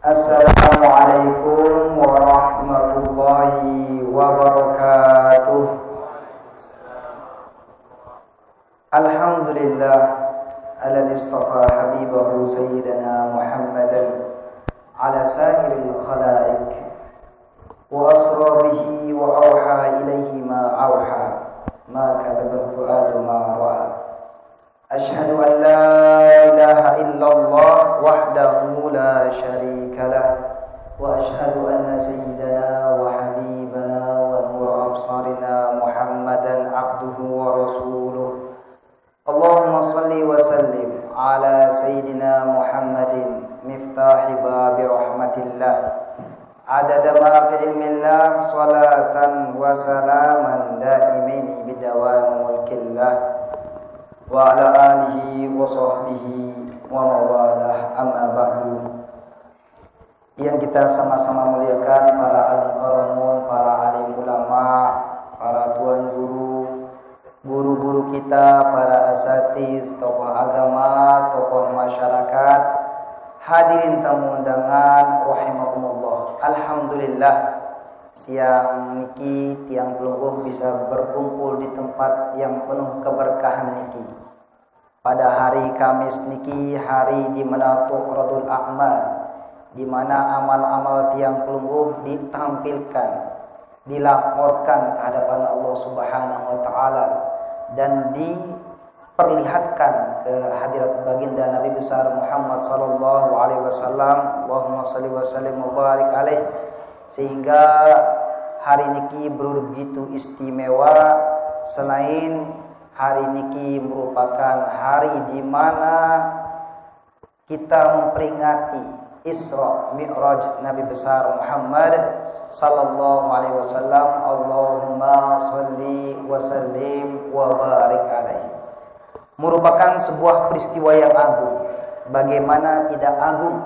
Assalamualaikum warahmatullahi wabarakatuh. Alhamdulillah alladzi istafa habibahu sayyidina Muhammadan ala sa'iril khalaiq wa asra bihi wa awha ilaihi ma awha ma kadzaba fuadu ma ra'a. Asyhadu an la ilaha illallah wahdahu la syarika lah wa asyhadu anna sayyidana wa habibana wa nur absarina Muhammadan abduhu wa rasuluh. Allahumma salli wa sallim ala sayyidina Muhammadin miftahi babi rahmatillah adada ma fi ilmillah salatan wa salaman daimaini bidawami mulkillah wa ala alihi wa sahbihi wa mawalah, amma ba'du. Yang kita sama-sama muliakan para alim qaramun, para alim ulama, para tuan guru, guru-guru kita, para asatidz, tokoh agama, tokoh masyarakat, hadirin tamu undangan rahimakumullah. Alhamdulillah siang niki tiang pelungguh bisa berkumpul di tempat yang penuh keberkahan niki. Pada hari Kamis niki, hari di mana tu'radul a'mal, di mana amal-amal tiang pelungguh ditampilkan, dilaporkan ke hadapan Allah Subhanahu wa taala dan diperlihatkan ke hadirat baginda Nabi besar Muhammad sallallahu alaihi wasallam. Allahumma shalli wa sallim wa barik alaihi. Sehingga hari niki begitu istimewa, selain hari niki merupakan hari di mana kita memperingati Isra Mi'raj Nabi besar Muhammad sallallahu alaihi wasallam. Allahumma shalli wa sallim wa barik alaihi. Merupakan sebuah peristiwa yang agung. Bagaimana tidak agung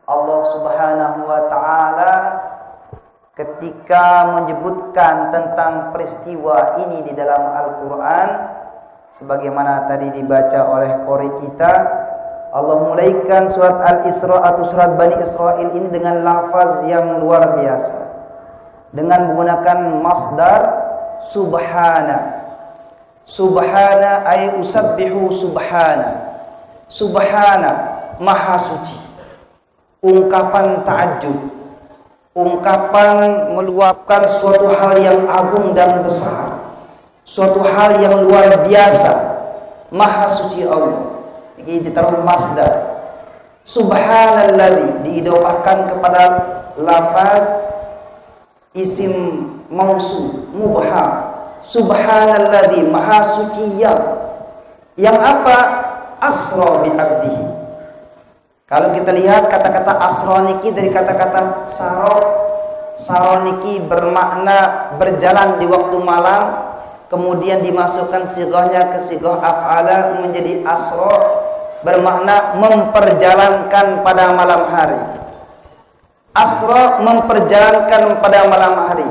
Allah Subhanahu wa taala ketika menyebutkan tentang peristiwa ini di dalam Al-Quran, sebagaimana tadi dibaca oleh qori kita. Allah mulaikan surat Al-Isra atau surat Bani Israil ini dengan lafaz yang luar biasa, dengan menggunakan masdar subhana. Subhana ay usabbihu subhana. Subhana, maha suci. Ungkapan ta'ajjub, ungkapan meluapkan suatu hal yang agung dan besar, suatu hal yang luar biasa. Maha suci Allah. Ini ditaruh masdar. Subhanalladzi diidofahkan kepada lafaz isim mausul mubham. Subhanalladzi, maha suci yang apa? Asra bi abdihi. Kalau kita lihat kata-kata asra niki dari kata-kata saro. Saro niki bermakna berjalan di waktu malam, kemudian dimasukkan sighahnya ke sighah af'ala menjadi asra, bermakna memperjalankan pada malam hari. Asra memperjalankan pada malam hari.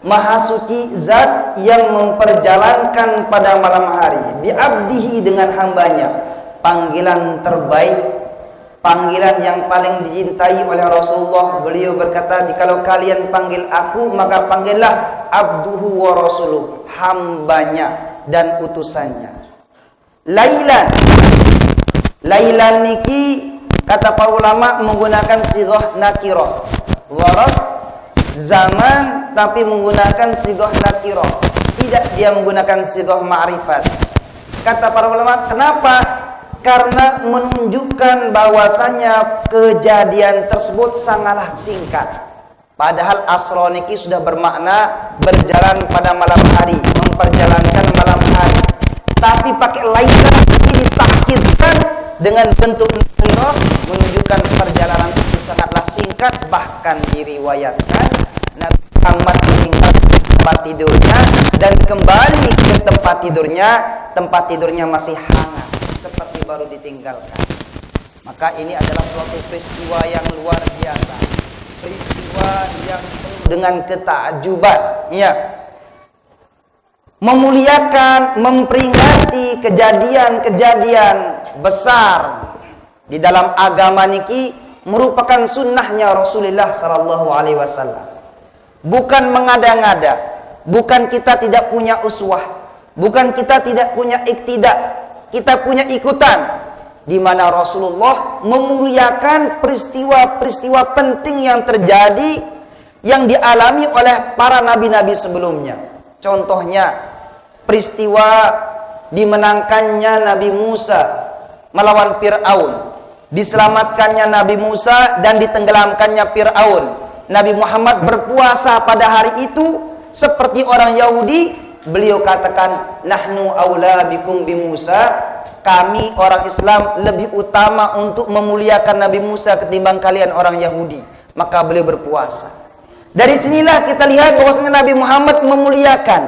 Maha suci zat yang memperjalankan pada malam hari. Bi abdihi, dengan hambanya. Panggilan terbaik, panggilan yang paling dicintai oleh Rasulullah. Beliau berkata, jikalau kalian panggil aku, maka panggillah abduhu wa rasuluh, hambanya dan utusannya. Lailan. Lailan niki kata para ulama menggunakan sighah nakirah. Warad zaman tapi menggunakan sighah nakirah. Tidak dia menggunakan sighah ma'rifat. Kata para ulama, kenapa? Karena menunjukkan bahwasanya kejadian tersebut sangatlah singkat. Padahal asra niki sudah bermakna berjalan pada malam hari, memperjalankan malam hari. Tapi pakai lailan ini ditahkidkan dengan bentuk nakirah, menunjukkan perjalanan itu sangatlah singkat. Bahkan diriwayatkan Nabi Muhammad meninggal di tempat tidurnya dan kembali ke tempat tidurnya masih hangat, seperti baru ditinggalkan. Maka ini adalah suatu peristiwa yang luar biasa, peristiwa yang penuh dengan ketakjuban, ya. Memuliakan, memperingati kejadian-kejadian besar di dalam agama niki, merupakan sunnahnya Rasulullah sallallahu alaihi wasallam. Bukan mengada-ngada, bukan kita tidak punya uswah, bukan kita tidak punya iktidak, kita punya ikutan, di mana Rasulullah memuliakan peristiwa-peristiwa penting yang terjadi, yang dialami oleh para nabi-nabi sebelumnya. Contohnya, peristiwa dimenangkannya Nabi Musa melawan Fir'aun, diselamatkannya Nabi Musa dan ditenggelamkannya Fir'aun. Nabi Muhammad berpuasa pada hari itu seperti orang Yahudi. Beliau katakan, nahnu aula bikum bi Musa, kami orang Islam lebih utama untuk memuliakan Nabi Musa ketimbang kalian orang Yahudi. Maka beliau berpuasa. Dari sinilah kita lihat bahwasanya Nabi Muhammad memuliakan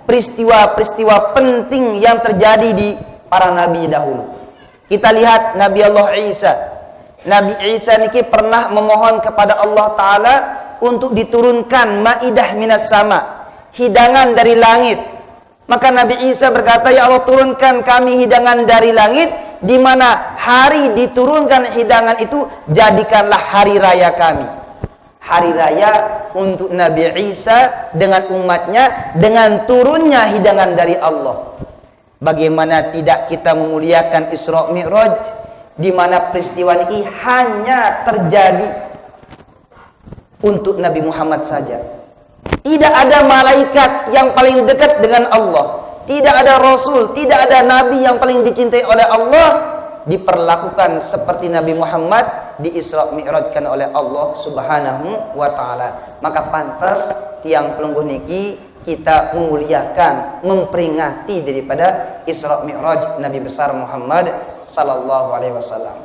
peristiwa-peristiwa penting yang terjadi di para nabi dahulu. Kita lihat Nabi Allah Isa. Nabi Isa niki pernah memohon kepada Allah Ta'ala untuk diturunkan maidah minas sama, hidangan dari langit. Maka Nabi Isa berkata, ya Allah, turunkan kami hidangan dari langit, di mana hari diturunkan hidangan itu jadikanlah hari raya kami. Hari raya untuk Nabi Isa dengan umatnya, dengan turunnya hidangan dari Allah. Bagaimana tidak kita memuliakan Isra Mi'raj, di mana peristiwa ini hanya terjadi untuk Nabi Muhammad saja. Tidak ada malaikat yang paling dekat dengan Allah, tidak ada Rasul, tidak ada Nabi yang paling dicintai oleh Allah diperlakukan seperti Nabi Muhammad di Isra Mi'rajkan oleh Allah Subhanahu wa Ta'ala. Maka pantas tiang pelungguh niki kita memuliakan, memperingati daripada Isra Mi'raj Nabi besar Muhammad sallallahu alaihi wasallam.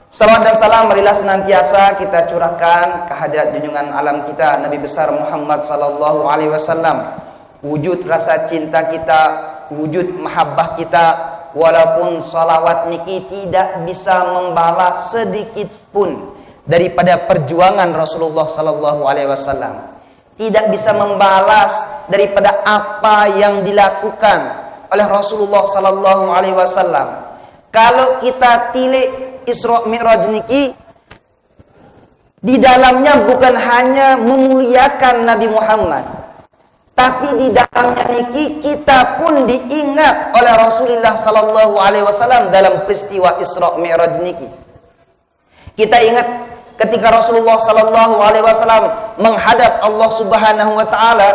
Salawat dan salam marilah senantiasa kita curahkan kehadirat junjungan alam kita Nabi besar Muhammad sallallahu alaihi wasallam. Wujud rasa cinta kita, wujud mahabbah kita, walaupun salawat niki tidak bisa membalas sedikit pun daripada perjuangan Rasulullah sallallahu alaihi wasallam. Tidak bisa membalas daripada apa yang dilakukan oleh Rasulullah sallallahu alaihi wasallam. Kalau kita tilik Isra Mi'raj niki, di dalamnya bukan hanya memuliakan Nabi Muhammad, tapi di dalamnya niki kita pun diingat oleh Rasulullah sallallahu alaihi wasallam dalam peristiwa Isra Mi'raj niki. Kita ingat ketika Rasulullah sallallahu alaihi wasallam menghadap Allah Subhanahu wa taala,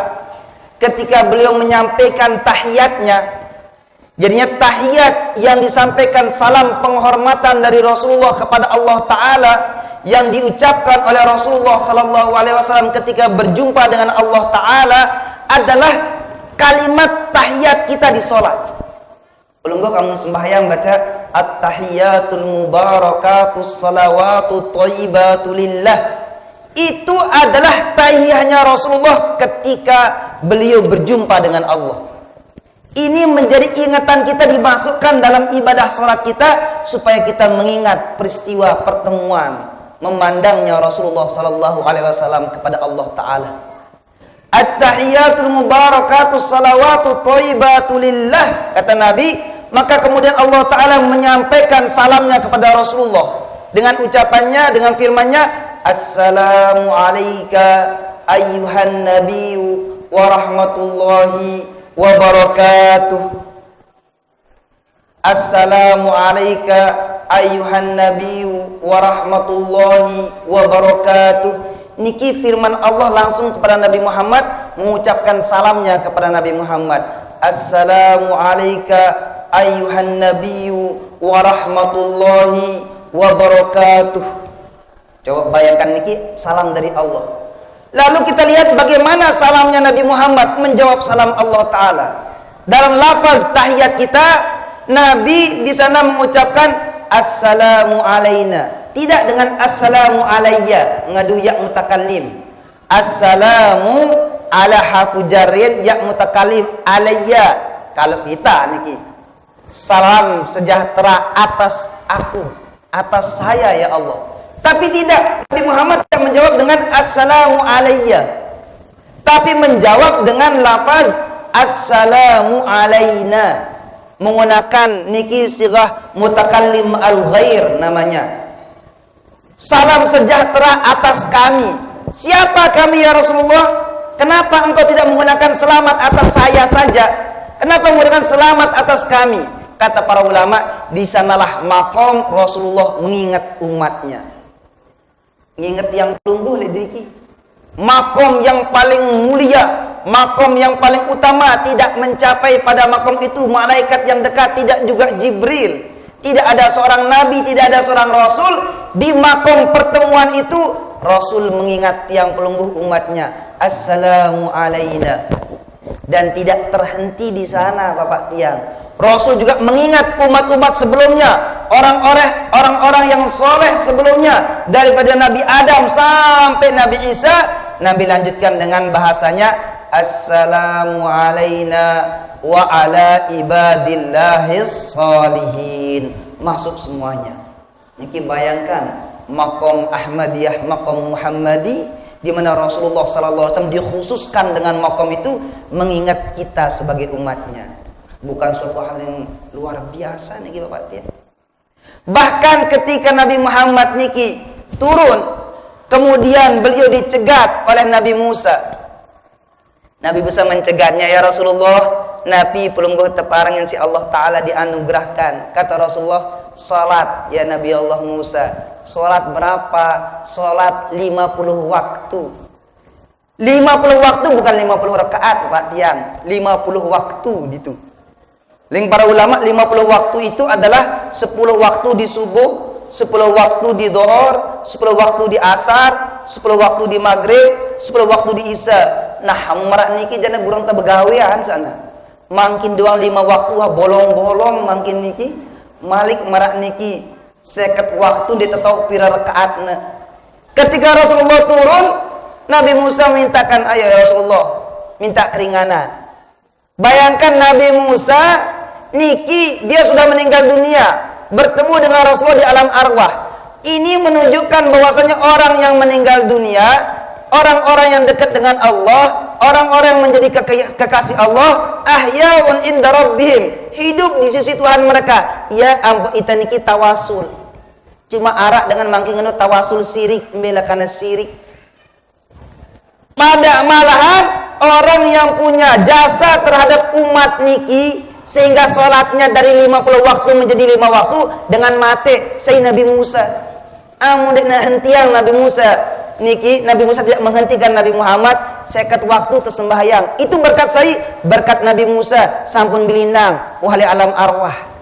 ketika beliau menyampaikan tahiyatnya. Jadinya tahiyat yang disampaikan, salam penghormatan dari Rasulullah kepada Allah Ta'ala yang diucapkan oleh Rasulullah Sallallahu Alaihi Wasallam ketika berjumpa dengan Allah Ta'ala adalah kalimat tahiyat kita di sholat. Pelungguh kamu sembahyang baca at-tahiyatul mubarakatus salawatu thayyibatu lillah. Itu adalah tahiyahnya Rasulullah ketika beliau berjumpa dengan Allah. Ini menjadi ingatan kita, dimasukkan dalam ibadah sholat kita supaya kita mengingat peristiwa pertemuan memandangnya Rasulullah sallallahu alaihi wasallam kepada Allah Ta'ala. At-tahiyatul mubarakatus salawatu thayyibatu lillah, kata Nabi. Maka kemudian Allah Ta'ala menyampaikan salamnya kepada Rasulullah dengan ucapannya, dengan firmannya, assalamu alayka ayyuhan nabiyyu wa rahmatullahi wa barakatuh. Assalamu alayka ayyuhan nabiyyu wa rahmatullahi wa barakatuh. Niki firman Allah langsung kepada Nabi Muhammad, mengucapkan salamnya kepada Nabi Muhammad. Assalamu alayka ayyuhan nabiyyu wa rahmatullahi wa barakatuh. Coba bayangkan niki salam dari Allah. Lalu kita lihat bagaimana salamnya Nabi Muhammad menjawab salam Allah Ta'ala. Dalam lafaz tahiyat kita, Nabi di sana mengucapkan assalamu alaina, tidak dengan assalamu alayya, ngadu ya mutakallim. Assalamu ala harfu jarrin ya mutakallim alayya. Kalau kita niki, salam sejahtera atas aku, atas saya ya Allah. Tapi tidak, Nabi Muhammad tidak menjawab dengan assalamu alayya, tapi menjawab dengan lafaz assalamu alaina, menggunakan niki sirah mutakallim al-ghair namanya. salam sejahtera atas kami. Siapa kami ya Rasulullah? Kenapa engkau tidak menggunakan selamat atas saya saja? Kenapa menggunakan selamat atas kami? Kata para ulama, di sanalah makom Rasulullah mengingat umatnya. Mengingat yang tumbuh lidiki. Makom yang paling mulia, makom yang paling utama, tidak mencapai pada makom itu malaikat yang dekat, tidak juga Jibril. Tidak ada seorang nabi, tidak ada seorang rasul. Di makom pertemuan itu Rasul mengingat tiang pelungguh umatnya, assalamu alaina. Dan tidak terhenti di sana Bapak tiang. Rasul juga mengingat umat-umat sebelumnya, orang-orang yang soleh sebelumnya, daripada Nabi Adam sampai Nabi Isa. Nabi lanjutkan dengan bahasanya, assalamu alaina wa ala ibadillahis salihin. Masuk semuanya. Niki bayangkan makom Ahmadiyah, makom Muhammadi, di mana Rasulullah SAW dikhususkan dengan makom itu mengingat kita sebagai umatnya. Bukan suatu hal yang luar biasa niki Bapak ya. Bahkan ketika Nabi Muhammad niki turun, kemudian beliau dicegat oleh Nabi Musa. Nabi Musa mencegatnya, ya Rasulullah, Nabi pelungguh teparang yang si Allah Ta'ala dianugerahkan. Kata Rasulullah, salat ya Nabi Allah Musa. Salat berapa? Salat 50 waktu. 50 waktu bukan 50 rakaat Pak Tiang. 50 waktu gitu. Ling para ulama 50 waktu itu adalah 10 waktu di subuh, 10 waktu di dhuhur, 10 waktu di asar, 10 waktu di maghrib, 10 waktu di isya. Nah, merak niki jana burang tebegawean sana. Makin doang 5 waktu bolong-bolong makin niki. Malik merak niki seket waktu ditetau pira rakaatna. Ketika Rasulullah turun, Nabi Musa mintakan, ayo ya Rasulullah, minta keringanan. Bayangkan Nabi Musa niki dia sudah meninggal dunia, bertemu dengan Rasulullah di alam arwah. Ini menunjukkan bahwasanya orang yang meninggal dunia, orang-orang yang dekat dengan Allah, orang-orang yang menjadi kekasih Allah, ahyaun inda rabbihim, hidup di sisi Tuhan mereka. Ya ampun, ita niki tawasul. Cuma arak dengan mangking anu tawasul sirik, membela karena sirik. Pada malahan orang yang punya jasa terhadap umat niki, sehingga sholatnya dari 50 waktu menjadi 5 waktu dengan mate saya Nabi Musa. Amun hentiang Nabi Musa niki, Nabi Musa tidak menghentikan Nabi Muhammad seket waktu tersembahyang. Itu berkat saya, berkat Nabi Musa sampun bilindang wahai alam arwah.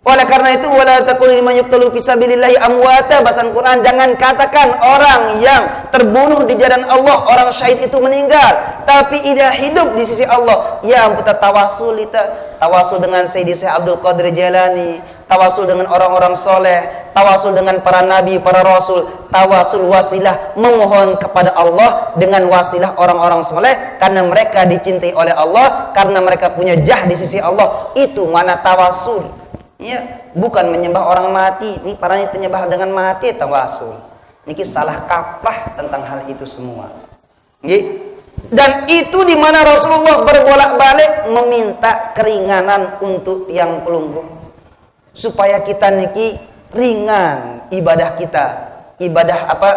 Oleh karena itu, wala taqulu liman yuqtalu fi sabilillahi amwata, bahasan Quran, jangan katakan orang yang terbunuh di jalan Allah, orang syahid itu meninggal, tapi ia hidup di sisi Allah. Ya ampun, tawasul kita, tawasul dengan Sayyidi Syekh Abdul Qadir Jailani, tawasul dengan orang-orang soleh, tawasul dengan para nabi, para rasul, tawasul wasilah, memohon kepada Allah dengan wasilah orang-orang soleh, karena mereka dicintai oleh Allah, karena mereka punya jah di sisi Allah. Itu mana tawasul. Ya, bukan menyembah orang mati. Ini para ini menyembah dengan mati tawasul. Niki salah kaprah tentang hal itu semua. Nggih. Dan itu di mana Rasulullah berbolak-balik meminta keringanan untuk tiang pelungguh, supaya kita niki ringan ibadah kita, ibadah apa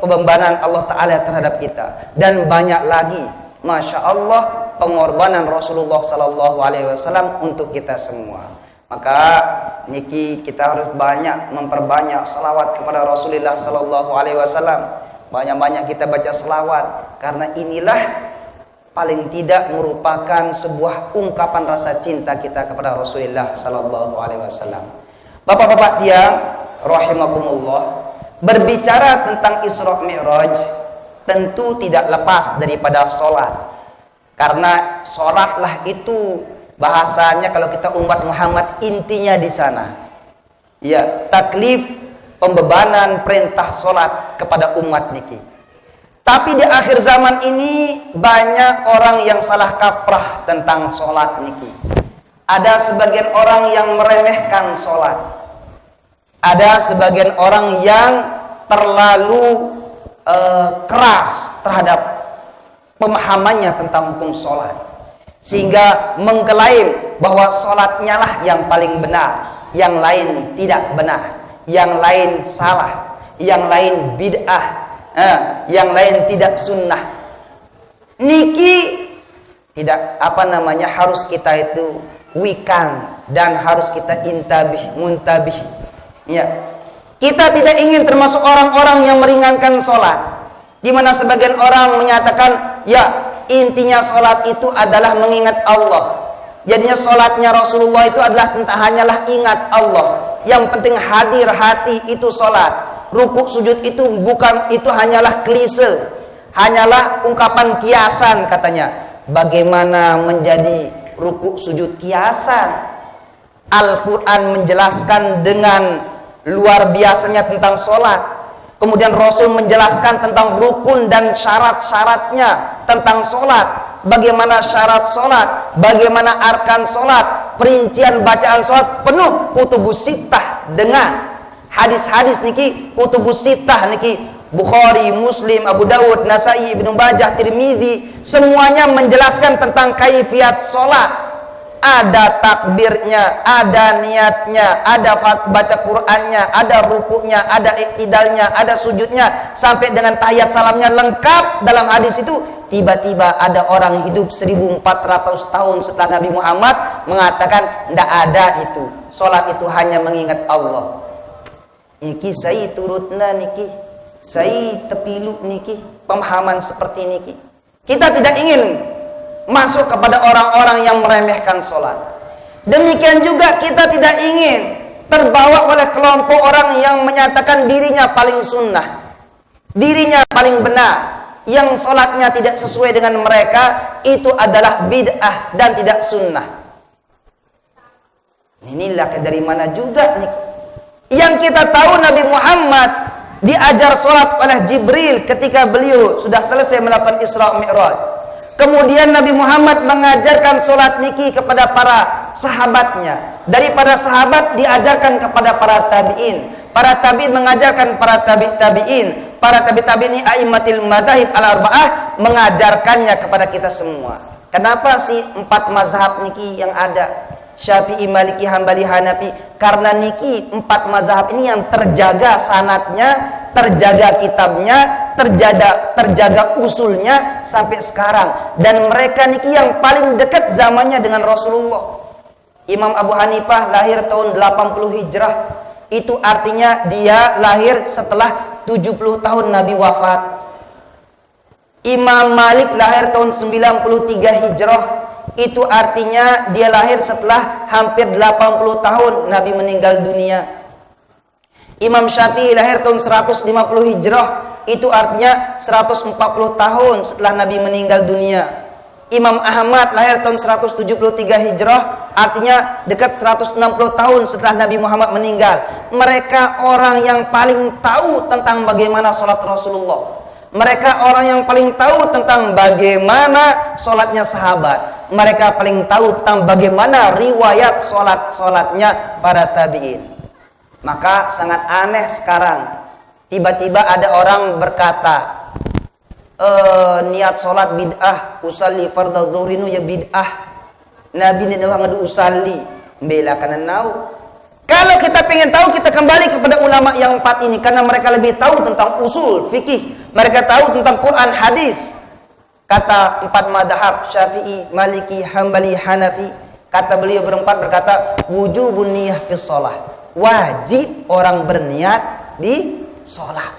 pembebanan Allah Ta'ala terhadap kita. Dan banyak lagi, Masya Allah, pengorbanan Rasulullah Sallallahu Alaihi Wasallam untuk kita semua. Maka niki kita harus banyak memperbanyak salawat kepada Rasulullah Sallallahu Alaihi Wasallam. Banyak-banyak kita baca salawat, karena inilah paling tidak merupakan sebuah ungkapan rasa cinta kita kepada Rasulullah Sallallahu Alaihi Wasallam. Bapak-bapak tiang rahimakumullah, berbicara tentang Isra Mi'raj tentu tidak lepas daripada sholat, karena sholatlah itu bahasanya kalau kita umat Muhammad intinya di sana. Ya, taklif, pembebanan perintah sholat kepada umat niki. Tapi di akhir zaman ini banyak orang yang salah kaprah tentang sholat niki. Ada sebagian orang yang meremehkan sholat. Ada sebagian orang yang terlalu keras terhadap pemahamannya tentang hukum sholat, sehingga mengklaim bahwa sholatnya lah yang paling benar, yang lain tidak benar. yang lain salah, yang lain bid'ah, yang lain tidak sunnah. Niki tidak harus kita itu wikang dan harus kita muntabih. Ya. Kita tidak ingin termasuk orang-orang yang meringankan sholat, di mana sebagian orang menyatakan, ya intinya sholat itu adalah mengingat Allah. Jadinya sholatnya Rasulullah itu adalah hanyalah ingat Allah. Yang penting hadir hati itu sholat. Rukuk sujud itu hanyalah klise, hanyalah ungkapan kiasan katanya. Bagaimana menjadi rukuk sujud kiasan? Al-Quran menjelaskan dengan luar biasanya tentang sholat. Kemudian Rasul menjelaskan tentang rukun dan syarat-syaratnya tentang sholat. Bagaimana syarat sholat, bagaimana arkan sholat, perincian bacaan sholat, penuh kutubus sittah dengan hadis-hadis niki. Kutubus sittah niki Bukhari, Muslim, Abu Dawud, Nasai, Ibnu Majah, Tirmizi, semuanya menjelaskan tentang kaifiat sholat. Ada takbirnya, ada niatnya, ada baca Qur'annya, ada rukuknya, ada iktidalnya, ada sujudnya, sampai dengan tahiyat salamnya lengkap dalam hadis itu. Tiba-tiba ada orang hidup 1400 tahun setelah Nabi Muhammad mengatakan tidak ada itu. Sholat itu hanya mengingat Allah. Niki saya turutna niki, saya tepilu niki, pemahaman seperti niki. Kita tidak ingin masuk kepada orang-orang yang meremehkan sholat. Demikian juga kita tidak ingin terbawa oleh kelompok orang yang menyatakan dirinya paling sunnah, dirinya paling benar, yang sholatnya tidak sesuai dengan mereka itu adalah bid'ah dan tidak sunnah. Inilah dari mana juga nih? Yang kita tahu Nabi Muhammad diajar sholat oleh Jibril ketika beliau sudah selesai melakukan Isra Mi'raj. Kemudian Nabi Muhammad mengajarkan sholat niki kepada para sahabatnya. Dari para sahabat diajarkan kepada para tabi'in. Para tabi'in mengajarkan para tabi'in. Para tabi'in a'immatil madzhab al-arba'ah mengajarkannya kepada kita semua. Kenapa sih 4 mazhab niki yang ada? Syafi'i, Maliki, Hambali, Hanafi. Karena niki 4 mazhab ini yang terjaga sanadnya, terjaga kitabnya, terjaga usulnya sampai sekarang. Dan mereka niki yang paling dekat zamannya dengan Rasulullah. Imam Abu Hanifah lahir tahun 80 Hijrah. Itu artinya dia lahir setelah 70 tahun Nabi wafat. Imam Malik lahir tahun 93 Hijrah. Itu artinya dia lahir setelah hampir 80 tahun Nabi meninggal dunia. Imam Syafi'i lahir tahun 150 Hijrah. Itu artinya 140 tahun setelah Nabi meninggal dunia. Imam Ahmad lahir tahun 173 Hijrah. Artinya dekat 160 tahun setelah Nabi Muhammad meninggal. Mereka orang yang paling tahu tentang bagaimana sholat Rasulullah. Mereka orang yang paling tahu tentang bagaimana sholatnya sahabat. Mereka paling tahu tentang bagaimana riwayat sholat-sholatnya para tabi'in. Maka sangat aneh sekarang tiba-tiba ada orang berkata, niat sholat bid'ah, usalli fardhu dhuhrinu ya bid'ah, Nabi ni ngadu usalli bela kana nau. Kalau kita pengen tahu, kita kembali kepada ulama yang 4 ini, karena mereka lebih tahu tentang usul fikih, mereka tahu tentang Quran, hadis. Kata 4 madhab, Syafi'i, Maliki, Hambali, Hanafi, kata beliau berempat berkata, wujubun niyah fi shalah. Wajib orang berniat di sholat.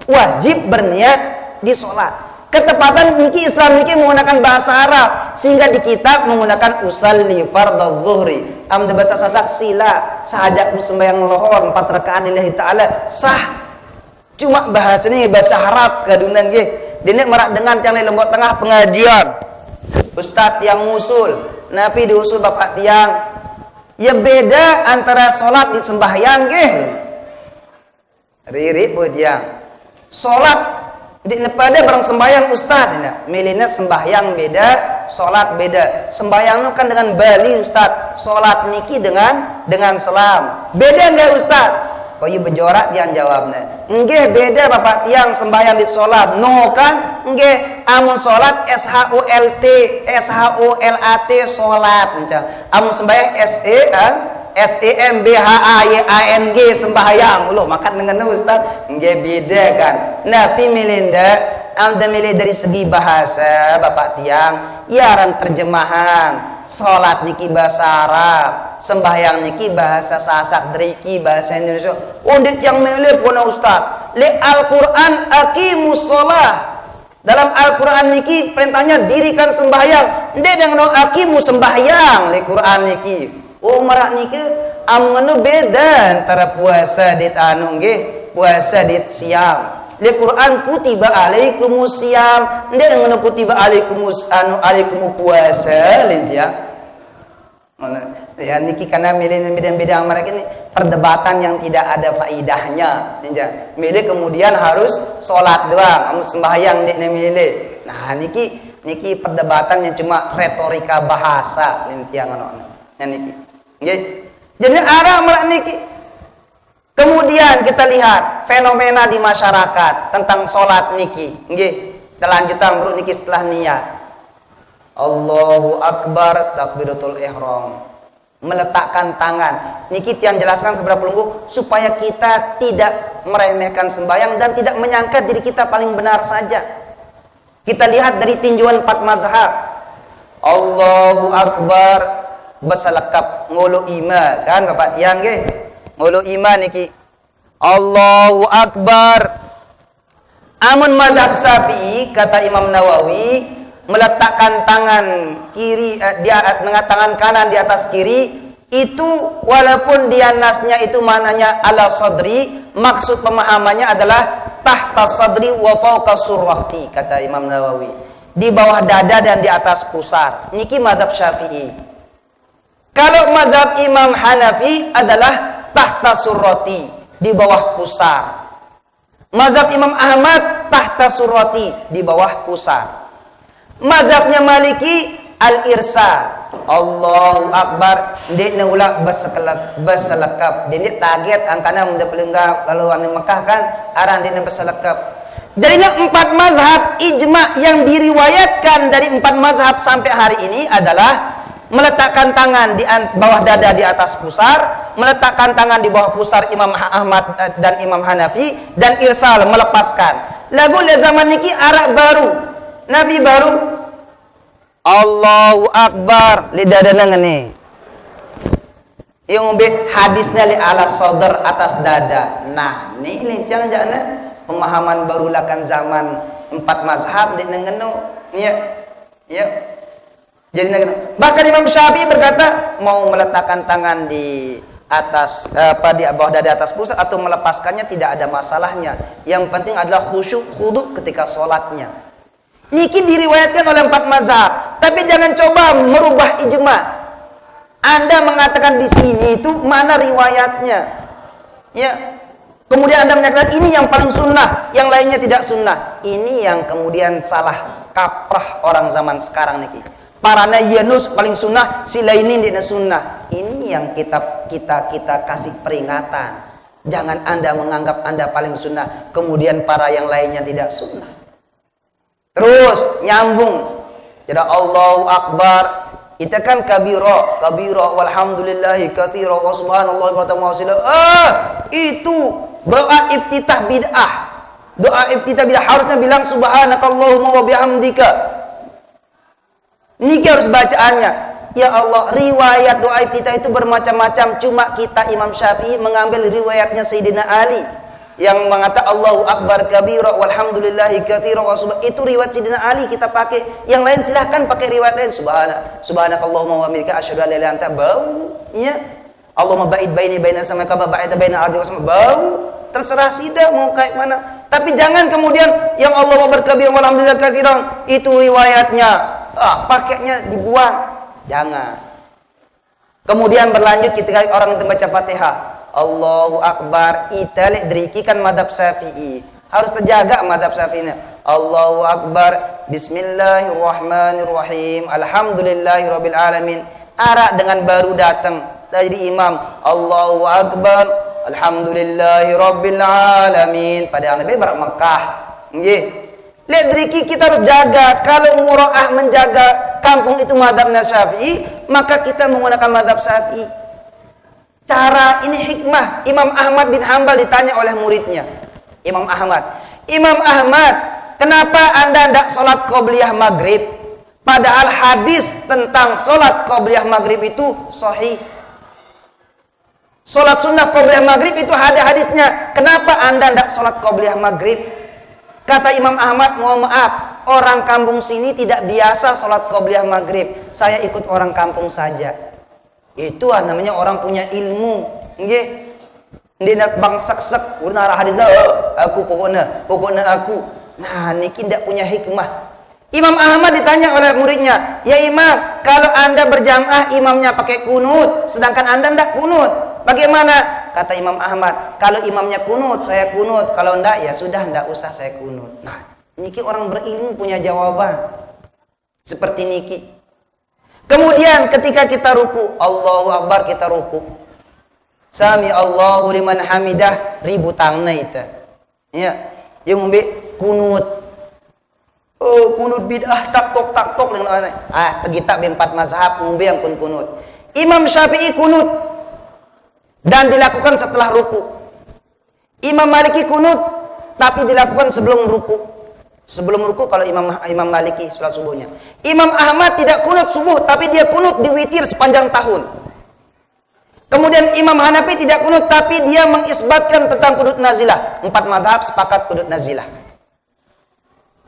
Wajib berniat di sholat. Ketepatan niki Islam niki menggunakan bahasa Arab, sehingga di kitab menggunakan usalli fardhu dhuhri. Amda baca sasak sila sahajak sembahyang lohor 4 rakaat lillahi taala sah. Cuma bahasanya bahasa Arab kadunang nggih. Dene merak dengan yang lembut tengah pengajian. Ustaz yang ngusul, napi diusul bapak tiang. Ya beda antara sholat di sembahyang nggih. Riri buat yang sholat di pada barang sembahyang ustaz ini. Milihnya sembahyang beda, sholat beda. Sembahyang kan dengan bali ustaz, sholat niki dengan selam. Beda enggak ustaz? Koyu bejorak dia jawabnya. Nggih beda bapak tiang sembahyang di sholat. No kan? Nggih amun sholat SHOLAT sholat. Amun sembahyang SE kan SEMBHAYANG sembahyang. Loh, makan dengan Ustaz. Nggih beda kan. Nabi milinda anda milih dari segi bahasa Bapak tiang, yaran terjemahan. Salat niki bahasa Arab, sembahyang niki bahasa Sasak, driki bahasa Indonesia. Undit yang milih pun Ustaz. Li Al-Qur'an aqimus shalah. Dalam Al-Quran niki perintahnya dirikan sembahyang. Ndek yang no aqimu sembahyang li Quran niki. Oh marak niki amngeno beda antara puasa dit anu nggih, puasa dit siang. Li Quran kutiba alaikumus siam. Ndek ngono kutiba alaikumus alaikumu puasa lintia. Ya niki karena milih beda-beda mereka ini perdebatan yang tidak ada faidahnya. Milih kemudian harus sholat doang, kamu sembahyang nek milih. Nah niki perdebatan yang cuma retorika bahasa lintia ngono. Niki. Nggih. Jadi arah merak niki. Kemudian kita lihat fenomena di masyarakat tentang sholat niki. Nggih. Lanjutan bro niki setelah niat. Allahu Akbar takbiratul ihram. Meletakkan tangan. Niki yang jelaskan seberapa pelunggu supaya kita tidak meremehkan sembahyang dan tidak menyangka diri kita paling benar saja. Kita lihat dari tinjauan 4 mazhab. Allahu Akbar besalakap ngulu ima kan Bapak yang nggih. Ngulu ima niki. Allahu Akbar. Amun mazhab Syafi'i kata Imam Nawawi meletakkan tangan kiri tangan kanan di atas kiri itu walaupun dia nasnya itu maknanya ala sadri, maksud pemahamannya adalah tahta sadri wa fawqa surrati kata Imam Nawawi, di bawah dada dan di atas pusar. Niki mazhab Syafi'i. Kalau mazhab Imam Hanafi adalah tahta surrati, di bawah pusar. Mazhab Imam Ahmad tahta surrati, di bawah pusar. Mazhabnya Maliki al-irsa. Allahu Akbar dia ulah basalakap. Dia target angkana munda pelenggang lalu anu Mekah kan aran dia basalakap. Dari 4 mazhab ijma yang diriwayatkan dari 4 mazhab sampai hari ini adalah meletakkan tangan di bawah dada di atas pusar, meletakkan tangan di bawah pusar Imam Ahmad dan Imam Hanafi, dan irsal melepaskan. Lagu le zaman niki arak baru. Nabi baru Allahu Akbar li dadana ngene. Yang be hadisnya li ala sadar atas dada. Nah, ni lincang jana pemahaman barulakan zaman 4 mazhab di ngeno. Ya. Ya. Jadi bahkan Imam Syafi'i berkata mau meletakkan tangan di atas di bawah dada atas pusat atau melepaskannya tidak ada masalahnya. Yang penting adalah khusyuk khudu ketika sholatnya. Niki diriwayatkan oleh 4 mazhab, tapi jangan coba merubah ijma. Anda mengatakan di sini itu mana riwayatnya? Ya. Kemudian Anda menyatakan ini yang paling sunnah, yang lainnya tidak sunnah. Ini yang kemudian salah kaprah orang zaman sekarang niki. Parana Yunus paling sunnah, si lainin tidak sunnah. Ini yang kita kasih peringatan. Jangan Anda menganggap Anda paling sunnah, kemudian para yang lainnya tidak sunnah. Terus nyambung. Jadi Allahu Akbar. Itu kan kabira walhamdulillahi katsira wa subhanallahi wa ta'ala. Itu doa iftitah bid'ah. Doa iftitah bid'ah harusnya bilang subhanakallahumma wa bihamdika. Niki harus bacaannya. Ya Allah, riwayat doa iftitah itu bermacam-macam. Cuma kita Imam Syafi'i mengambil riwayatnya Sayyidina Ali yang mengatakan Allahu Akbar kabira walhamdulillahi katsira wa itu riwayat Sayyidina Ali kita pakai. Yang lain silahkan pakai riwayat lain. Subhanakallahumma wa bihamdika asyhadu an la ilaha illa anta bau. Ya. Allahumma ba'id baini baina sama kama ba'ida baina ardi wa sama bau. Terserah sida mau kayak mana. Tapi jangan kemudian yang Allah berkabir walhamdulillah katsiran itu riwayatnya pakainya dibuang. Jangan. Kemudian berlanjut ketika orang itu baca Fatihah, Allahu Akbar, italik driki kan madhab Syafi'i. Harus terjaga madhab Syafi'inya. Allahu Akbar, bismillahirrahmanirrahim, alhamdulillahirabbil alamin. Arak dengan baru datang dari imam, Allahu Akbar, alhamdulillahirabbil alamin. Pada Nabi berak Mekah. Nggih. Lihat driki kita harus jaga. Kalau muraah menjaga kampung itu madhabnya Syafi'i, maka kita menggunakan madhab Syafi'i. Cara ini hikmah. Imam Ahmad bin Hanbal ditanya oleh muridnya. Imam Ahmad, kenapa Anda tidak sholat qobliyah maghrib? Padahal hadis tentang sholat qobliyah maghrib itu sahih. Sholat sunnah qobliyah maghrib itu ada hadisnya. Kenapa Anda tidak sholat qobliyah maghrib? Kata Imam Ahmad, mohon maaf, orang kampung sini tidak biasa sholat qobliyah maghrib. Saya ikut orang kampung saja. Itu namanya orang punya ilmu. Nggih. Dia nak bang sek-sek urang arah hadis aku pokoknya aku. Nah, niki tidak punya hikmah. Imam Ahmad ditanya oleh muridnya, "Ya Imam, kalau Anda berjamaah imamnya pakai kunut, sedangkan Anda tidak kunut, bagaimana?" Kata Imam Ahmad, "Kalau imamnya kunut, saya kunut. Kalau enggak, ya sudah, enggak usah saya kunut." Nah, niki orang berilmu punya jawaban. Seperti niki. Kemudian ketika kita ruku, Allahu Akbar, kita ruku. Sami Allahu liman hamidah, ribu tangna itu. Ya, yang umbi kunut. Oh, kunut bid'ah tak tok dengan kita empat mazhab umbi yang kunut. Imam Syafi'i kunut dan dilakukan setelah ruku. Imam Maliki kunut tapi dilakukan sebelum ruku. Sebelum ruku kalau Imam Maliki salat subuhnya. Imam Ahmad tidak kunut subuh tapi dia kunut di witir sepanjang tahun. Kemudian Imam Hanafi tidak kunut tapi dia mengisbatkan tentang kunut nazilah. 4 mazhab sepakat kunut nazilah.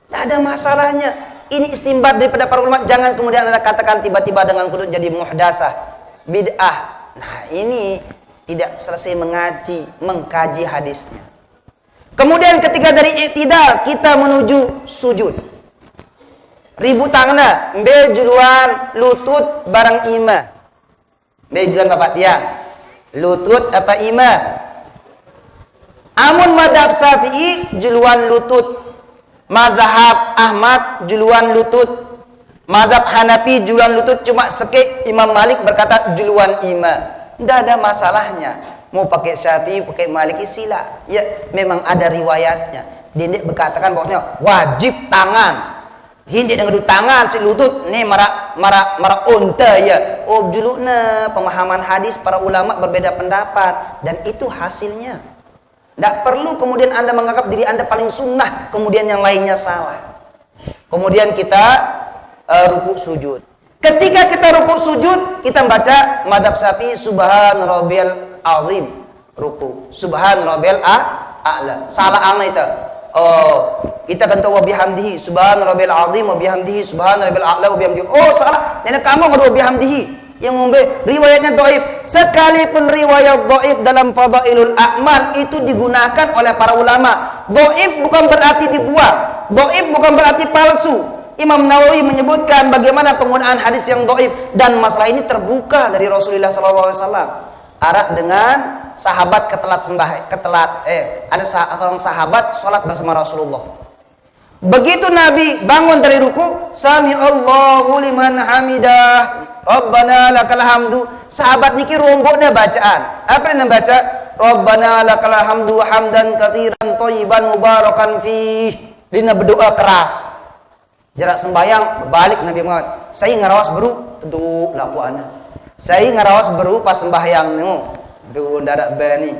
Tidak ada masalahnya. Ini istimbat daripada para ulama. Jangan kemudian Anda katakan tiba-tiba dengan kunut jadi muhdasah, bid'ah. Nah, ini tidak selesai mengkaji hadisnya. Kemudian ketika dari i'tidal kita menuju sujud. Ribu tangna, mbe juluan lutut barang ima. Bejulan Bapak dia lutut apa ima. Amun madhab Syafi'i juluan lutut, mazhab Ahmad juluan lutut, mazhab Hanafi juluan lutut, cuma sekek Imam Malik berkata juluan ima. Tidak ada masalahnya. Mau pakai Syafi'i, pakai Maliki sila. Ya, memang ada riwayatnya. Dia berkatakan bahwasanya wajib tangan. Hindi dengan tangan si lutut ni mara unta ya. Oh julukna pemahaman hadis para ulama berbeda pendapat dan itu hasilnya. Tidak perlu kemudian Anda menganggap diri Anda paling sunnah kemudian yang lainnya salah. Kemudian kita ruku sujud. Ketika kita ruku sujud kita baca madhab Syafi'i subhan rabbiyal azim ruku. Subhan rabbiyal a'la. Salah ana itu. Oh, kita kan tahu wa bihamdihi subhana rabbil azim wa bihamdihi subhana rabbil a'la wa bihamdihi. Oh, salah. Nenek kamu ngadu bihamdihi. Yang ngombe riwayatnya dhaif. Sekalipun riwayat dhaif dalam fadailul a'mal itu digunakan oleh para ulama. Dhaif bukan berarti dibuang. Dhaif bukan berarti palsu. Imam Nawawi menyebutkan bagaimana penggunaan hadis yang dhaif dan masalah ini terbuka dari Rasulullah SAW. Arak dengan sahabat ada seorang sahabat sholat bersama Rasulullah. Begitu Nabi bangun dari ruku, Sami Allahu liman hamidah, Rabbana lakal hamdu. Sahabat niki romboknya bacaan. Apa yang baca? Rabbana lakal hamdu hamdan katsiran thayyiban mubarakan fih. Dina berdoa keras. Jarak sembayang balik Nabi Muhammad. Saya ngarawas beru, tentu laku ana. Saya ngarawas beru pas sembahyang nu. Duh darat bani.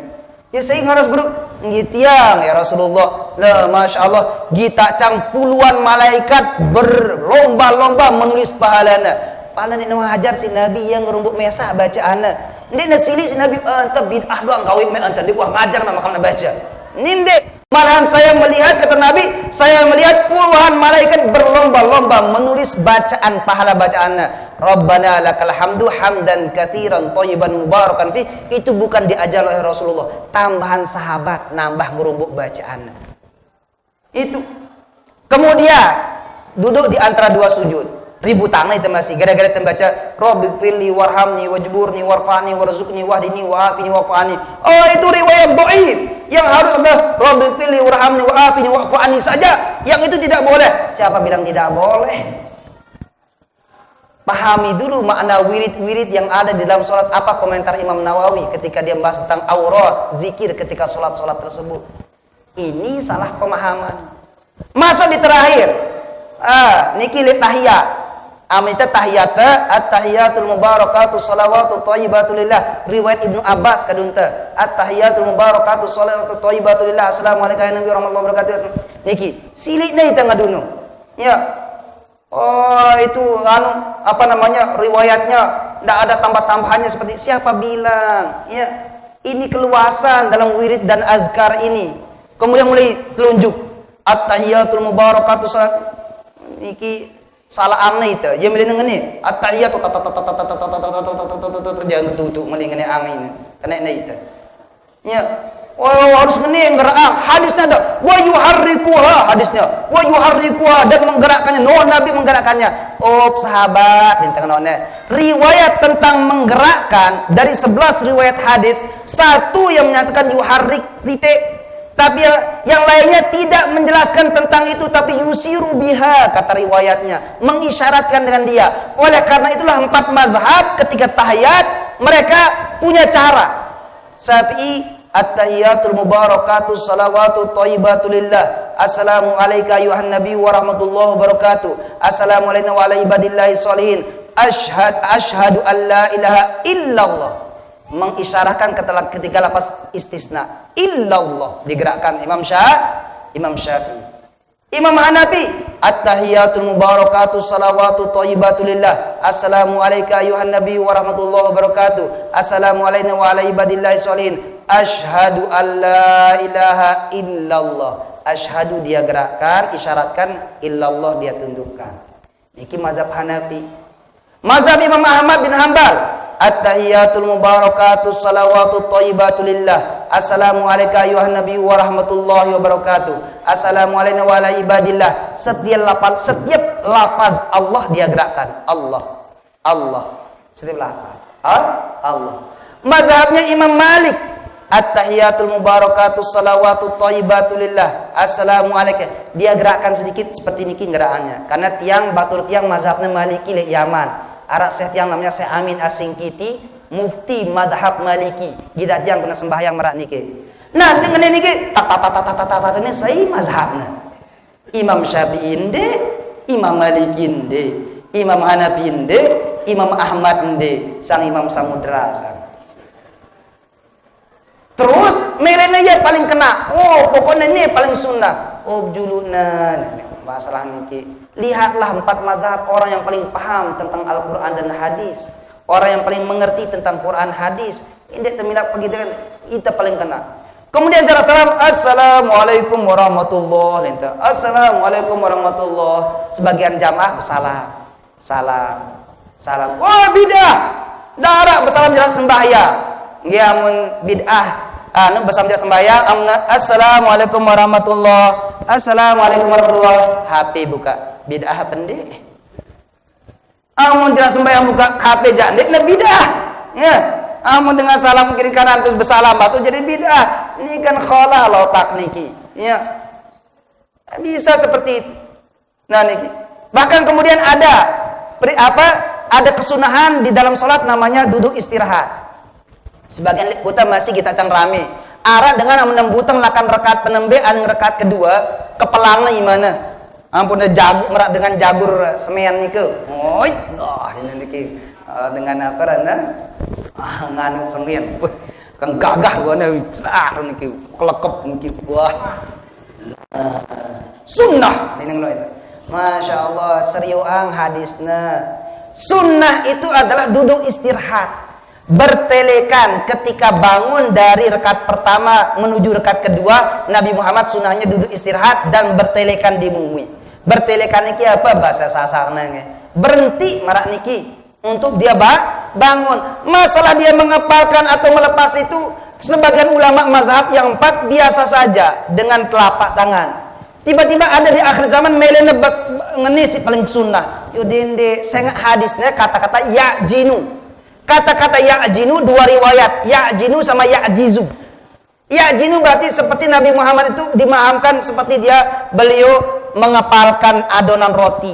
Ya saya ngarawas beru ngitiang ya Rasulullah. La Masya Allah. Gita cang puluhan malaikat berlomba-lomba menulis pahalana. Pahala ni hajar si Nabi yang ngerumbuk mesah bacaanna. Ndek nasili si Nabi anta bid'ah doang kawin me anta dik wah ngajar nama kana baca. Ninde malahan saya melihat kata Nabi, saya melihat puluhan malaikat berlomba-lomba menulis bacaan pahala bacaannya. Rabbana lakal hamdu hamdan katsiran thayyiban mubarakan fih. Itu bukan diajar oleh Rasulullah, tambahan sahabat nambah ngerumbuk bacaannya. Itu. Kemudian duduk di antara dua sujud. Ribu tangan itu masih gara-gara membaca Rabbighfirli warhamni wajburni warfa'ni warzuqni wahdini wa'afini wa'fa'ni. Oh, itu riwayat dhaif. Yang harus adalah Rabbighfirli warhamni wa'afini wa'fa'ni saja. Yang itu tidak boleh. Siapa bilang tidak boleh? Pahami dulu makna wirid-wirid yang ada di dalam sholat. Apa komentar Imam Nawawi ketika dia membahas tentang aurat zikir ketika sholat-sholat tersebut. Ini salah pemahaman. Masuk di terakhir. Niki li tahiyat. Amita tahiyata at-tahiyatul mubarakatuh salawatu thayyibatu lillah. Riwayat Ibnu Abbas kadunta at-tahiyatul mubarakatuh salawatu thayyibatu lillah. Assalamualaikum warahmatullahi wabarakatuh. Niki silik na ita ngaduno. Ya. Oh, itu riwayatnya tidak ada tambah-tambahannya seperti siapa bilang. Ya. Ini keluasan dalam wirid dan azkar ini. Kemudian mulai telunjuk at-tahiyatul mubarakatuh niki salah amna itu dia meli ngene at-tahiyatu jangan tutup meli ngene angin kena itu nya harus ngene nggerak hadisnya ada wa yuharrikuha hadisnya wa yuharrikuha dan menggerakkannya Nabi menggerakkannya sahabat di tengah riwayat tentang menggerakkan dari 11 riwayat hadis satu yang menyatakan yuharrik titik. Tapi yang lainnya tidak menjelaskan tentang itu, tapi yusiru biha kata riwayatnya, mengisyaratkan dengan dia. Oleh karena itulah 4 mazhab ketika tahiyat mereka punya cara. Syafi'i at-tahiyatul mubarakatuh salawatu thayyibatu lillah. Assalamu alayka ayuhan nabi wa rahmatullahi wabarakatuh. Assalamu alayna wa ala ibadillahi sholihin. Ashhadu an la ilaha illallah. Mengisyaratkan ketika lafaz istisna illallah digerakkan Imam Syafi'i. Imam Hanafi at-tahiyatul mubarakatuh salawatu thayyibatu lillah. Assalamu alayka ayuhan nabi wa rahmatullahi wabarakatuh. Assalamu alayna wa ala ibadillahi sholihin. Ashhadu an la ilaha illallah. Ashhadu dia gerakkan, isyaratkan, illallah dia tundukkan. Niki mazhab Hanafi. Mazhab Imam Ahmad bin Hanbal at-tahiyatul mubarakatuh salawatu thayyibatu lillah. Assalamu alayka ayuhan nabi wa rahmatullahi wabarakatuh. Assalamu alayna wa ala ibadillah. Setiap lafaz Allah dia gerakkan. Allah. Setiap lafaz Allah. Mazhabnya Imam Malik at-tahiyatul mubarakatuh salawatu thayyibatu lillah. Assalamu alayka. Dia gerakkan sedikit seperti niki gerakannya. Karena batur tiang mazhabnya Maliki le Yaman. Arak Syekh yang namanya Syekh Amin As-Singkiti, mufti madhab Maliki. Kita yang pernah sembahyang merak niki. Nah, sing ngene niki ini saya mazhabna. Imam Syafi'i inde, Imam Maliki inde, Imam Hanafi inde, Imam Ahmad inde, sang Imam Samudra sang. Terus melena ya paling kena. Pokoknya ini paling sunnah. Julunan masalah niki. Lihatlah 4 mazhab orang yang paling paham tentang Al-Quran dan hadis, orang yang paling mengerti tentang Quran hadis. Ini terminap begitu kan kita paling kena. Kemudian cara salam assalamualaikum warahmatullahi wabarakatuh. Assalamualaikum warahmatullahi. Sebagian jamaah salam. Bid'ah. Darak bersalam jalan sembahyang. Ngiamun bid'ah. Bersalam jalan sembahyang. Assalamualaikum warahmatullahi. Assalamualaikum warahmatullahi. HP buka. Bid'ah pendek. Amun jalan sembahyang buka HP jandek na bid'ah. Ya. Amun dengan salam kiri kanan terus bersalam batu jadi bid'ah. Ini kan khala lotak niki. Ya. Bisa seperti itu. Nah niki. Bahkan kemudian ada kesunahan di dalam sholat namanya duduk istirahat. Sebagian kita masih kita tang rame. Arah dengan menembutang lakan rekat penembe anu rekat kedua kepelangnya gimana? Ampun merak dengan jabur semen niku. Ini niki dengan apa rana? Nganu semen. Kang gagah gua niki kelekep niki. Wah. Sunnah ini itu. Masya Allah seriuang hadisnya. Sunnah itu adalah duduk istirahat. Bertelekan ketika bangun dari rekat pertama menuju rekat kedua, Nabi Muhammad sunnahnya duduk istirahat dan bertelekan di bumi. Bertelekan niki apa bahasa sasarnya? Berhenti marak niki untuk dia bangun. Masalah dia mengepalkan atau melepas itu sebagian ulama mazhab yang 4 biasa saja dengan telapak tangan. Tiba-tiba ada di akhir zaman melene ngenisi paling sunnah. Yudinde sengak hadisnya kata-kata ya'jinu. Kata-kata ya'jinu 2 riwayat, ya'jinu sama ya'jizu. Ya'jinu berarti seperti Nabi Muhammad itu dimahamkan seperti beliau mengepalkan adonan roti.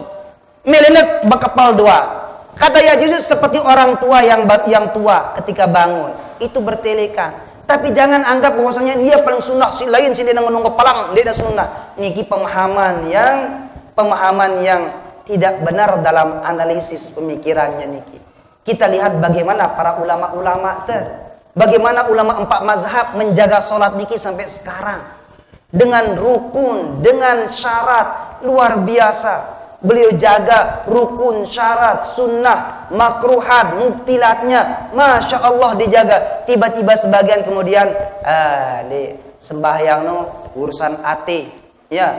Melene bekepal 2. Kata ya'jizu seperti orang tua yang tua ketika bangun, itu bertelekan. Tapi jangan anggap bahwasanya dia paling sunnah, si lain si dia nunggu pelang, dia sunnah. Niki pemahaman yang tidak benar dalam analisis pemikirannya niki. Kita lihat bagaimana para ulama-ulama bagaimana ulama 4 mazhab menjaga sholat niki sampai sekarang dengan rukun, dengan syarat luar biasa. Beliau jaga rukun, syarat, sunnah, makruhat, mubtilatnya, masya Allah dijaga. Tiba-tiba sebagian kemudian di sembahyang urusan ati, ya,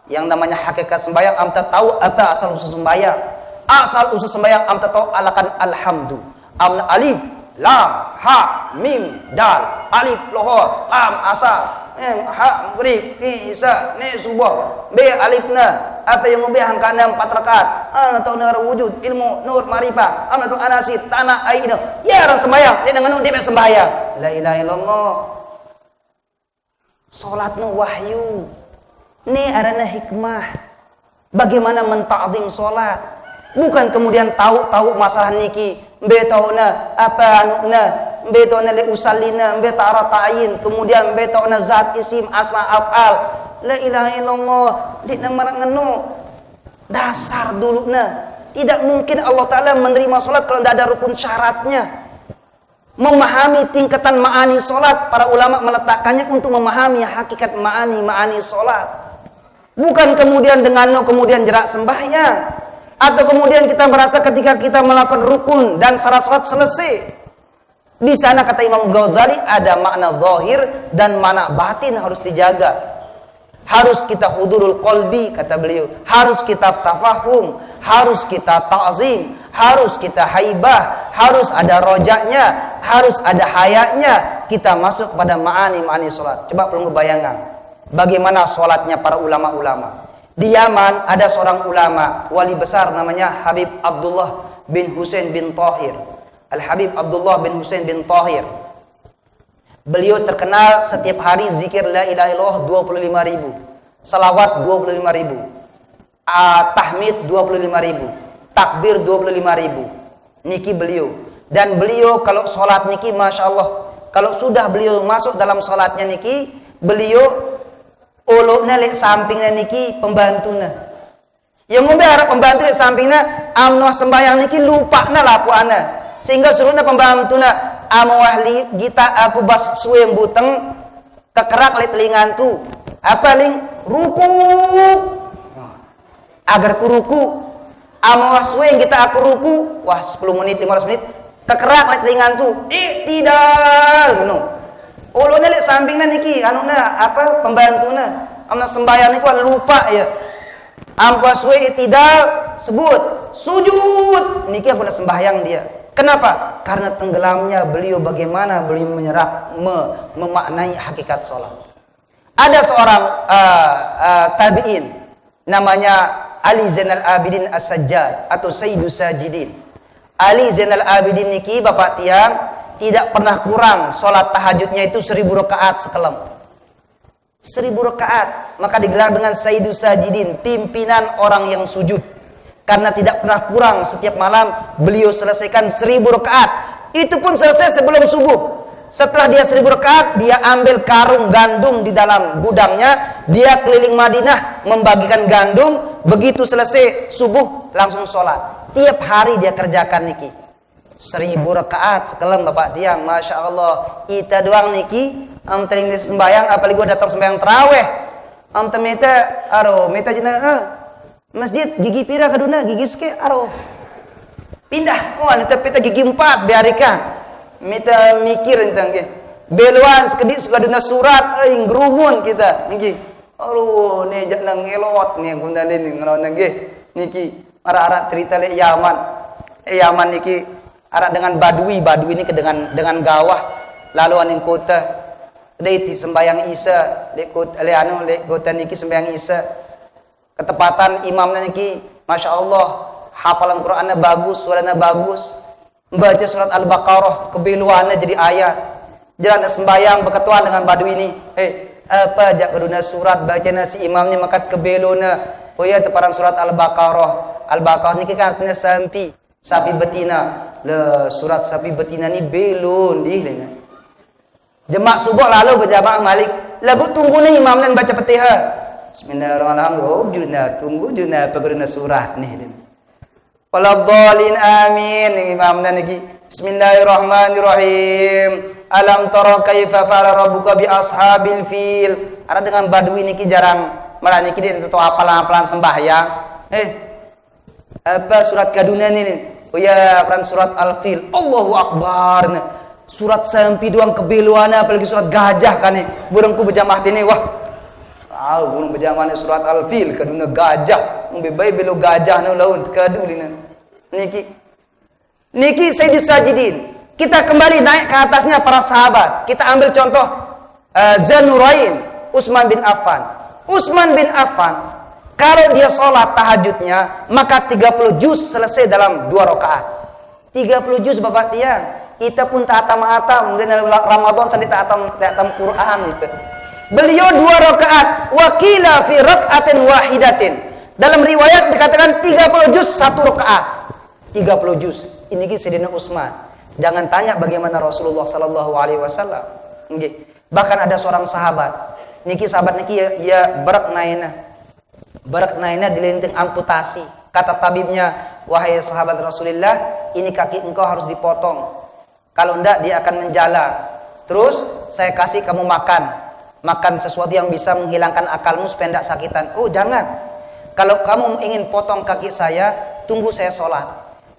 yang namanya hakikat sembahyang amta tahu apa asal usul sembahyang. Asal usul sembahyang amta tahu alakan alhamdu. Amna alif, lam, ha, mim, dal, alif, lohor, lam, asa, ha, maghrib, isya, ni subuh, be alifna. Apa yang ubih hangkana 4 rakaat. Tahu nar wujud, ilmu, nur, marifah. Amna tu anasid, tanah, air. Ya orang sembahyang, dia dengan dia sembahyang. La ilaha illallah. Salat nu wahyu. Ni arana hikmah. Bagaimana menta'zim salat. Bukan kemudian tahu masalah niki, be tauna apa anuna, be tauna li usallina, be ta'ara ta'yin, kemudian be tauna zat isim asma af'al. La ilaha illallah. Di nama ngenu dasar dulu tidak mungkin Allah Ta'ala menerima sholat kalau tidak ada rukun syaratnya. Memahami tingkatan ma'ani sholat, para ulama meletakkannya untuk memahami hakikat ma'ani sholat. Bukan kemudian dengan kemudian jerak sembahyang, atau kemudian kita merasa ketika kita melakukan rukun dan syarat sholat selesai. Di sana kata Imam Ghazali ada makna zahir dan makna batin harus dijaga. Harus kita hudurul qalbi, kata beliau. Harus kita tafahum, harus kita ta'zim, harus kita haibah, harus ada rojaknya, harus ada hayatnya. Kita masuk pada ma'ani sholat. Coba perlu bayangkan bagaimana sholatnya para ulama-ulama. Di Yaman ada seorang ulama wali besar namanya Habib Abdullah bin Husain bin Tahir. Al-Habib Abdullah bin Husain bin Tahir. Beliau terkenal setiap hari zikir la ilaha illallah 25.000, salawat 25.000, tahmid 25.000, takbir 25.000. Niki beliau. Dan beliau kalau sholat niki masya Allah, kalau sudah beliau masuk dalam sholatnya niki, beliau uluknya lek sampingnya niki pembantuna. Yang ngombe harap pembantu lek sampingnya amnoh sembahyang niki lupa na laku ana, sehingga suruhnya pembantuna amawahli gita aku bas suwe buteng kekerak lek telinganku apa ling ruku agar ku ruku amawah suwe kita aku ruku wah 10 menit 15 menit kekerak lek telinganku tidak ngono ulune lek sampingna niki anuna apa pembantuna amna sembahyang niku lupa ya amwa suwe tidak sebut sujud niki aku sembahyang dia. Kenapa? Karena tenggelamnya beliau bagaimana beliau memaknai hakikat sholat. Ada seorang tabi'in namanya Ali Zainal Abidin As-Sajjad atau Sayyidus Sajidin. Ali Zainal Abidin niki bapak tiang tidak pernah kurang sholat tahajudnya itu 1000 rakaat sekelam. 1000 rakaat, maka digelar dengan Sayyidus Sajidin, pimpinan orang yang sujud. Karena tidak pernah kurang setiap malam beliau selesaikan 1000 rakaat. Itu pun selesai sebelum subuh. Setelah dia 1000 rakaat, dia ambil karung gandum di dalam gudangnya, dia keliling Madinah membagikan gandum. Begitu selesai subuh langsung sholat. Tiap hari dia kerjakan niki 1000 rakaat sekelam bapak tiang, masya Allah. Ita doang niki am teling sembayang, apalagi gua datang sembayang taraweh. Am temeta aro meta jena masjid gigi pira kaduna gigi ske aro pindah nih tapi gigi 4 biarika mita mikir tentang ke beluan sekedik suka duna surat ngrumun kita niki aduh nih jangan ngelot nih guna nih ngelot niki niki ara-ara cerita le Yaman niki ara dengan badui ini ke dengan gawah lalu aning kota deiti sembayang isya le kota niki sembayang isya. Ketepatan imamnya niki masya Allah hafalan Qurannya bagus, suratnya bagus, membaca surat Al-Baqarah kebeluannya jadi ayat. Jalan sembayang berketuan dengan badu ini apa jak keduna surat bacanya si imamnya makat kebeluna oh ya teparan surat Al-Baqarah niki kan artinya sapi betina le surat sapi betina ni belun di jemaah subuh lalu berjamaah malik lagu tunggu nih imamnya baca Fatihah Bismillahirrahmanirrahim. Oh, tunggu peguna surah nih. Waladhdallin amin. Imam niki. Bismillahirrahmanirrahim. Alam tara kaifa fa'ala rabbuka bi ashabil fil. Ada dengan badui niki jarang malah niki dia tahu apalan sembahyang. Apa surat kaduna nih? Oh ya, peran surat Al-Fil. Allahu Akbar. Surat sampai doang kebeluana apalagi surat gajah kan nih. Burungku berjamaah ini wah. Burung berjamaah surat Al-Fil kaduna gajah. Membebai belu gajah no laut kadulina. Niki Sayyidis Sajidin. Kita kembali naik ke atasnya para sahabat. Kita ambil contoh Zanurain, Utsman bin Affan. Utsman bin Affan kalau dia sholat tahajudnya maka 30 juz selesai dalam 2 rakaat. 30 juz Bapak tiang. Kita pun tatam-atam mungkin dalam Ramadan sampai tatam Quran itu. Beliau 2 rakaat, wakila fi rakaatin wahidatin. Dalam riwayat dikatakan 30 juz 1 rakaat. 30 juz. Ini Sayyidina Utsman. Jangan tanya bagaimana Rasulullah sallallahu alaihi wasallam. Bahkan ada seorang sahabat. Niki sahabat niki ya berak naina dilinting amputasi. Kata tabibnya, wahai sahabat Rasulullah, ini kaki engkau harus dipotong. Kalau enggak dia akan menjala. Terus saya kasih kamu makan sesuatu yang bisa menghilangkan akalmu supaya tidak sakitan. Oh jangan. Kalau kamu ingin potong kaki saya, tunggu saya sholat.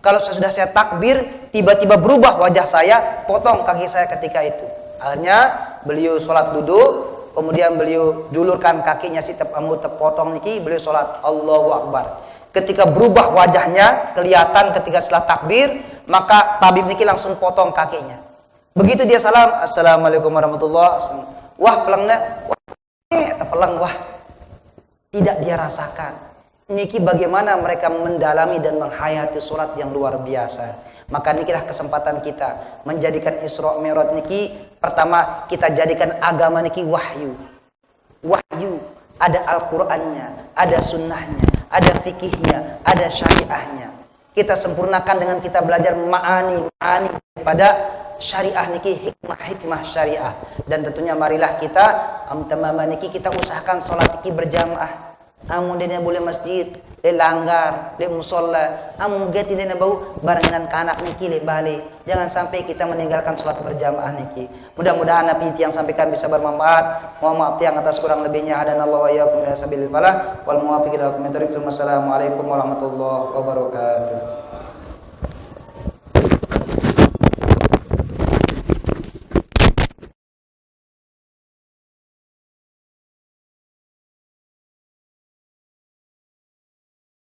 Kalau sudah saya takbir, tiba-tiba berubah wajah saya, potong kaki saya ketika itu. Akhirnya beliau sholat duduk. Kemudian beliau julurkan kakinya si terpotong niki, beliau sholat Allahu Akbar. Ketika berubah wajahnya, kelihatan ketika setelah takbir, maka tabib niki langsung potong kakinya. Begitu dia salam, Assalamualaikum warahmatullahi wabarakatuh. Wah pelangnya, wah. Tidak dia rasakan. Niki bagaimana mereka mendalami dan menghayati surat yang luar biasa. Maka nikilah kesempatan kita menjadikan Isra Mi'raj niki. Pertama kita jadikan agama niki wahyu. Ada Al-Qur'annya, ada sunnahnya, ada fikihnya, ada syariahnya. Kita sempurnakan dengan kita belajar ma'ani pada syariah niki, hikmah syariah. Dan tentunya marilah kita tamama niki kita usahakan salat niki berjamaah. Amun dia boleh masjid, le langgar, le musola, amun gati dia bau barengan kanak niki le balik. Jangan sampai kita meninggalkan sholat berjamaah niki. Mudah-mudahan nabi yang sampaikan bisa bermanfaat. Mohon maaf tiang atas kurang lebihnya. Hadanallahu wa iyyakum ila sabilil falah wal muwaffiq ila aqwamit thoriq. Wassalamualaikum warahmatullahi wabarakatuh.